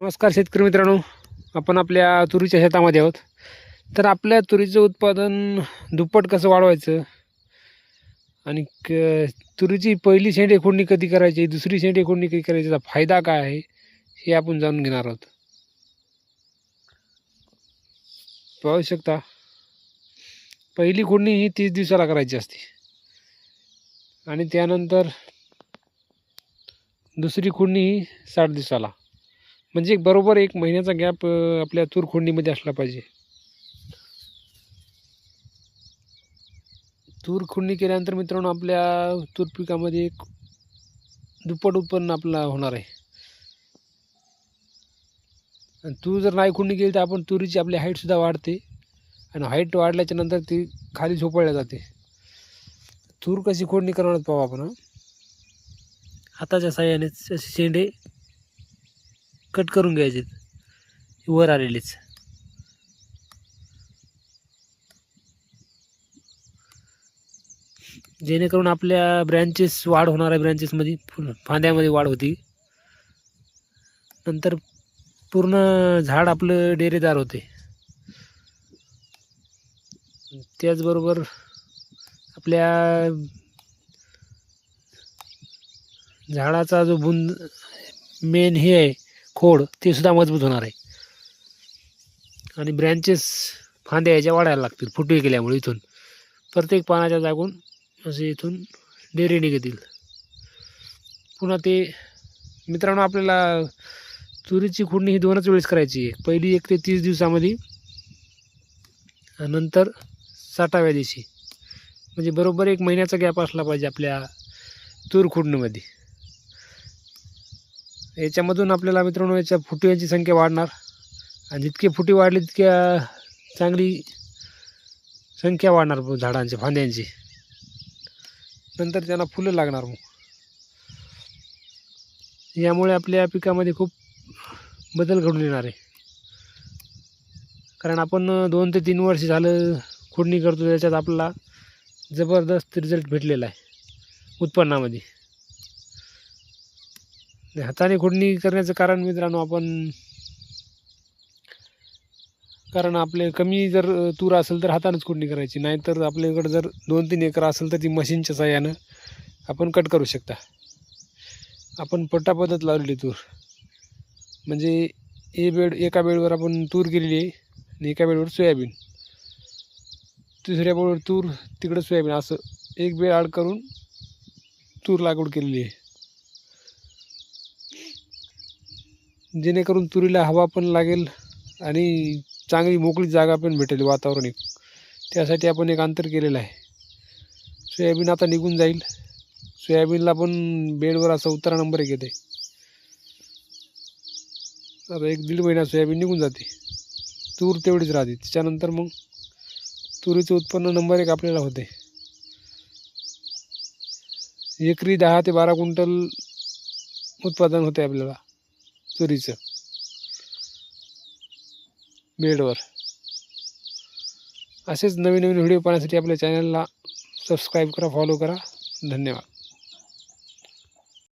नमस्कार शेतकरी मित्रांनो, आपण आपल्या तुरीच्या शेतामध्ये आहोत. तर आपल्या तुरीचं उत्पादन दुप्पट कसं वाढवायचं आणि तुरीची पहिली शेंडे खोडणी कधी करायची, दुसरी शेंडे खोडणी कधी करायची, त्याचा फायदा काय आहे हे आपण जाणून घेणार आहोत. पाहू शकता, पहिली खोडणी ही 30 दिवसाला करायची असते आणि त्यानंतर दुसरी खोडणी ही 60 दिवसाला. म्हणजे बरोबर 1 महिन्याचा गॅप आपल्या तूर खोडणीमध्ये असला पाहिजे. तूर खोडणी केल्यानंतर मित्रांनो आपल्या तूर पिकामध्ये एक दुप्पट उत्पन्न आपला होणार आहे. आणि तूर जर नाही खोडणी केली तर आपण तुरीची आपली हाईटसुद्धा वाढते आणि हाईट वाढल्याच्या नंतर ती खाली झोपळल्या जाते. तूर कशी खोडणी करणार पाहू आपण. हाताच्या साहाय्यानेच असे शेंडे कट करून घ्यायचे वर आलेलेच. जेणेकरून आपल्या ब्रँचेस वाढ होणार आहे, ब्रँचेसमध्ये फांद्यामध्ये वाढ होती. नंतर पूर्ण झाड आपलं डेरेदार होते. त्याचबरोबर आपल्या झाडाचा जो बुंद मेन हे आहे खोड, ते सुद्धा मजबूत होणार आहे आणि ब्रँचेस फांद्या याच्या वाढायला लागतील फुटवे केल्यामुळे. इथून प्रत्येक पानाच्या जागून असे इथून डेरे निघतील. पुन्हा ते मित्रांनो आपल्याला तुरीची खुडणी ही 2च वेळेस करायची आहे. पहिली 1 ते 30 दिवसामध्ये, नंतर 60व्या दिवशी. म्हणजे बरोबर 1 महिन्याचा गॅप असला पाहिजे आपल्या तूर खुडणीमध्ये. याच्यामधून आपल्याला मित्रांनो याच्या फुटव्यांची संख्या वाढणार आणि जितके फुटे वाढले तितक्या चांगली संख्या वाढणार झाडांच्या फांद्यांची. नंतर त्यांना फुलं लागणार. मग यामुळे आपल्या पिकामध्ये खूप बदल घडून येणार आहे. कारण आपण 2 ते 3 वर्ष झालं खोडणी करतो, त्याच्यात आपल्याला जबरदस्त रिझल्ट भेटलेला आहे उत्पन्नामध्ये. हाताने खोडणी करण्याचं कारण मित्रांनो कारण आपले कमी जर तूर असेल तर हातानेच खोडणी करायची, नाहीतर आपल्याकडे जर 2-3 एकर असेल तर ती मशीनच्या साहाय्यानं आपण कट करू शकता. आपण पट्टा पद्धत लावलेली तूर, म्हणजे एका बेडवर आपण तूर केलेली आहे आणि एका बेडवर सोयाबीन, दुसऱ्या बेडवर तूर, तिकडं सोयाबीन, असं एक बेड आड करून तूर लागवड केलेली आहे. जेणेकरून तुरीला हवा पण लागेल आणि चांगली मोकळी जागा पण भेटेल, वातावरण एक. त्यासाठी आपण एक अंतर केलेलं आहे. सोयाबीन आता निघून जाईल. सोयाबीनला पण बेडवर असा उतारा नंबर 1 येते. आता 1-1.5 महिना सोयाबीन निघून जाते, तूर तेवढीच राहते. त्याच्यानंतर मग तुरीचं उत्पन्न नंबर 1 आपल्याला होते. एकरी 10 ते 12 क्विंटल उत्पादन होते आपल्याला तुरीचं बेडवर. असेच नवीन नवीन व्हिडिओ पाहण्यासाठी आपल्या चॅनलला सबस्क्राईब करा, फॉलो करा. धन्यवाद.